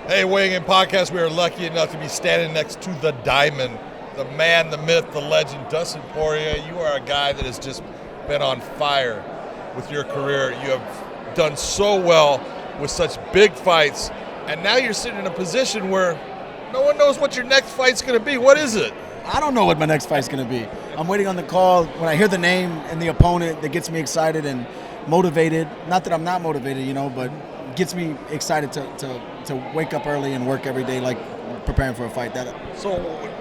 Hey, Weighing In Podcast, we are lucky enough to be standing next to the Diamond, the man, the myth, the legend, Dustin Poirier. You are a guy that has just been on fire with your career. You have done so well with such big fights, and now you're sitting in a position where no one knows what your next fight's going to be. What is it? I don't know what my next fight's going to be. I'm waiting on the call. When I hear the name and the opponent, that gets me excited and motivated. Not that I'm not motivated, but gets me excited to wake up early and work every day like preparing for a fight. So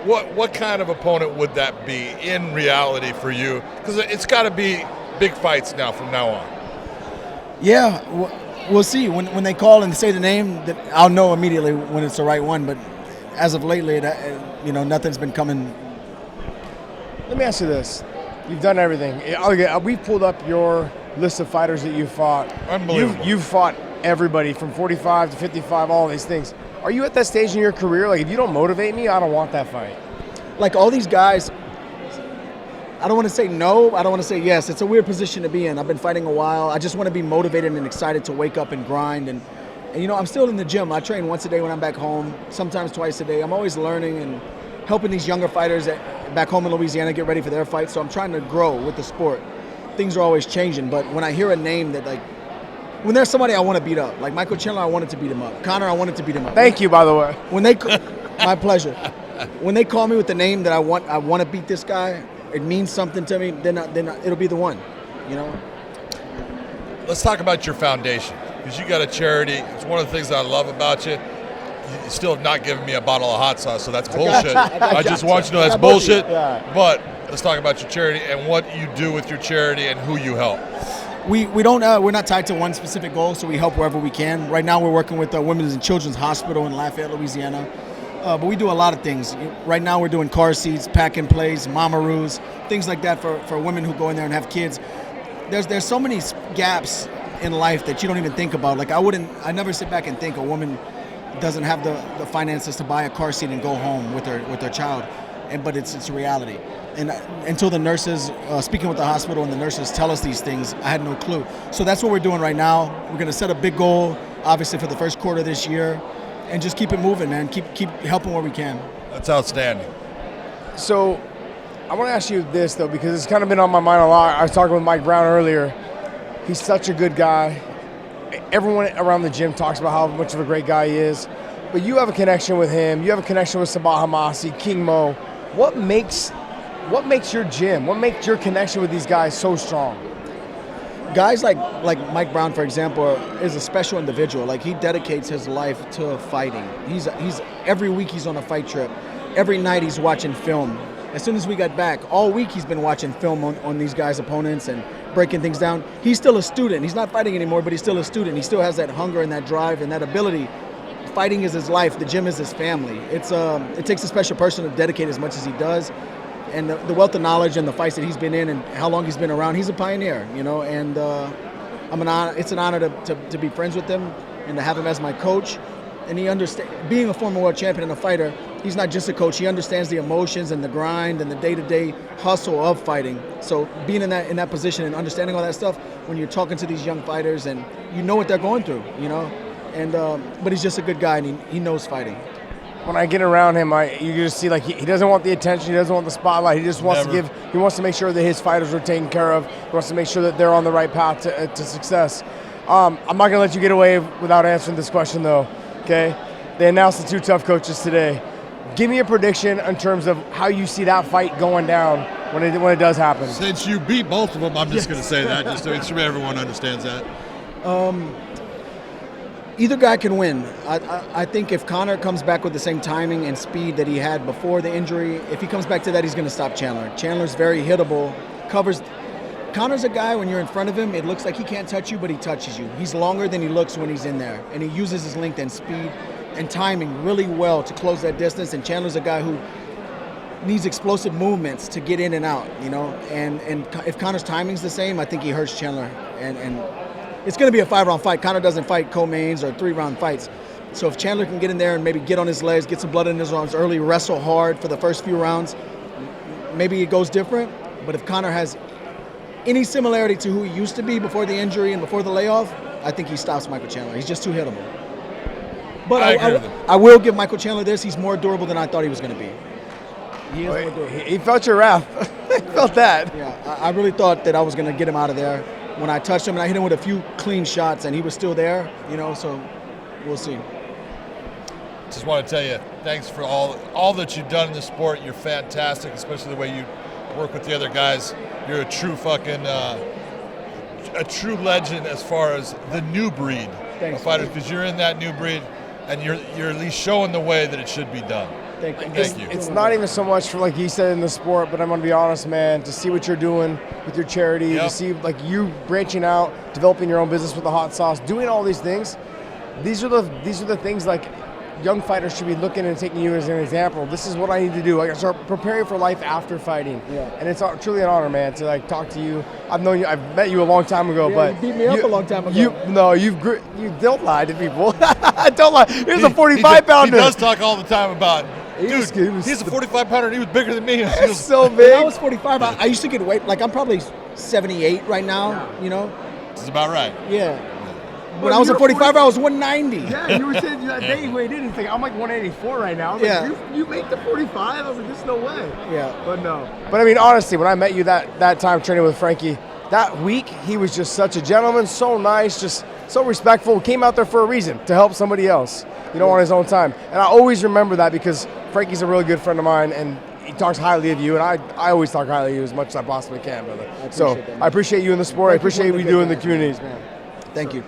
what kind of opponent would that be in reality for you? Because it's got to be big fights now from now on. Yeah, we'll see. When they call and say the name, I'll know immediately when it's the right one. But as of lately, nothing's been coming. Let me ask you this. You've done everything. We've pulled up your list of fighters that you've fought. Unbelievable. You've fought everybody from 45 to 55, all these things. Are you at that stage in your career, like if you don't motivate me, I don't want that fight? Like all these guys, I don't want to say no, I don't want to say yes. It's a weird position to be in. I've been fighting a while. I just want to be motivated and excited to wake up and grind. And I'm still in the gym. I train once a day when I'm back home, sometimes twice a day. I'm always learning and helping these younger fighters back home in Louisiana get ready for their fights. So I'm trying to grow with the sport. Things are always changing, but when I hear a name that when there's somebody I want to beat up, like Michael Chandler, I wanted to beat him up. Conor, I wanted to beat him up. Thank you, by the way. My pleasure. When they call me with the name that I want to beat this guy, it means something to me. Then it'll be the one. Let's talk about your foundation, because you got a charity. It's one of the things that I love about you. You still have not given me a bottle of hot sauce, so that's bullshit. I just want you to know that's bullshit. Yeah. But let's talk about your charity and what you do with your charity and who you help. We're not tied to one specific goal, so we help wherever we can. Right now we're working with the Women's and Children's Hospital in Lafayette, Louisiana. But we do a lot of things. Right now we're doing car seats, pack and plays, mamaroos, things like that for women who go in there and have kids. There's so many gaps in life that you don't even think about. Like I never sit back and think a woman doesn't have the finances to buy a car seat and go home with her child. But it's a reality. And until the nurses, speaking with the hospital and the nurses tell us these things, I had no clue. So that's what we're doing right now. We're going to set a big goal, obviously, for the first quarter this year, and just keep it moving, man. Keep helping where we can. That's outstanding. So I want to ask you this, though, because it's kind of been on my mind a lot. I was talking with Mike Brown earlier. He's such a good guy. Everyone around the gym talks about how much of a great guy he is. But you have a connection with him. You have a connection with Sabah Hamasi, King Mo. What makes your gym, what makes your connection with these guys so strong? Guys like Mike Brown, for example, is a special individual. Like, he dedicates his life to fighting. He's every week he's on a fight trip. Every night he's watching film. As soon as we got back, all week he's been watching film on these guys' opponents and breaking things down. He's still a student. He's not fighting anymore, but he's still a student. He still has that hunger and that drive and that ability. Fighting is his life. The gym is his family. It takes a special person to dedicate as much as he does. And the wealth of knowledge and the fights that he's been in and how long he's been around, he's a pioneer, and it's an honor to be friends with him and to have him as my coach. And he understands, being a former world champion and a fighter, he's not just a coach. He understands the emotions and the grind and the day-to-day hustle of fighting. So being in that position and understanding all that stuff, when you're talking to these young fighters and you know what they're going through, but he's just a good guy and he knows fighting. When I get around him, you just see he doesn't want the attention, he doesn't want the spotlight. He just wants he wants to make sure that his fighters are taken care of. He wants to make sure that they're on the right path to success. I'm not going to let you get away without answering this question, though. Okay? They announced the two tough coaches today. Give me a prediction in terms of how you see that fight going down when it does happen. Since you beat both of them, I'm just going to say that, just to make sure everyone understands that. Either guy can win. I think if Conor comes back with the same timing and speed that he had before the injury, if he comes back to that, he's going to stop Chandler. Chandler's very hittable, covers. Conor's a guy, when you're in front of him, it looks like he can't touch you, but he touches you. He's longer than he looks when he's in there, and he uses his length and speed and timing really well to close that distance, and Chandler's a guy who needs explosive movements to get in and out, and if Conor's timing's the same, I think he hurts Chandler, and it's going to be a 5-round fight. Conor doesn't fight co-mains or 3-round fights. So if Chandler can get in there and maybe get on his legs, get some blood in his arms early, wrestle hard for the first few rounds, maybe it goes different. But if Conor has any similarity to who he used to be before the injury and before the layoff, I think he stops Michael Chandler. He's just too hittable. But I agree with you. I will give Michael Chandler this. He's more durable than I thought he was going to be. He is more durable. He felt your wrath. He felt that. Yeah, I really thought that I was going to get him out of there. When I touched him and I hit him with a few clean shots and he was still there, so we'll see. Just want to tell you, thanks for all that you've done in the sport. You're fantastic, especially the way you work with the other guys. You're a true fucking, a true legend as far as the new breed of fighters, because you're in that new breed, and you're at least showing the way that it should be done. Thank you. Thank you. It's not even so much for, like he said, in the sport, but I'm going to be honest, man, to see what you're doing with your charity, to see like you branching out, developing your own business with the hot sauce, doing all these things. These are the things like young fighters should be looking and taking you as an example. This is what I need to do. I got to start preparing for life after fighting. Yeah. And it's truly an honor, man, to like talk to you. I've known you. I've met you a long time ago, but you beat me up a long time ago. You don't lie to people. Don't lie. Here's a 45-pounder. He does talk all the time, about. Dude, he's a 45-pounder and he was bigger than me. He's so big. When I was 45, I used to get weight. Like, I'm probably 78 right now, This is about right. Yeah. When I was at 45, I was 190. Yeah, you were saying that day you weighed in. It's like, I'm like 184 right now. Yeah. Like, you make the 45? I was like, there's no way. Yeah. But no. But I mean, honestly, when I met you that time training with Frankie, that week, he was just such a gentleman, so nice, just so respectful. Came out there for a reason, to help somebody else, on his own time. And I always remember that because Frankie's a really good friend of mine, and he talks highly of you, and I always talk highly of you as much as I possibly can, brother. I appreciate you in the sport. I appreciate what you do in the communities, man. Thank you.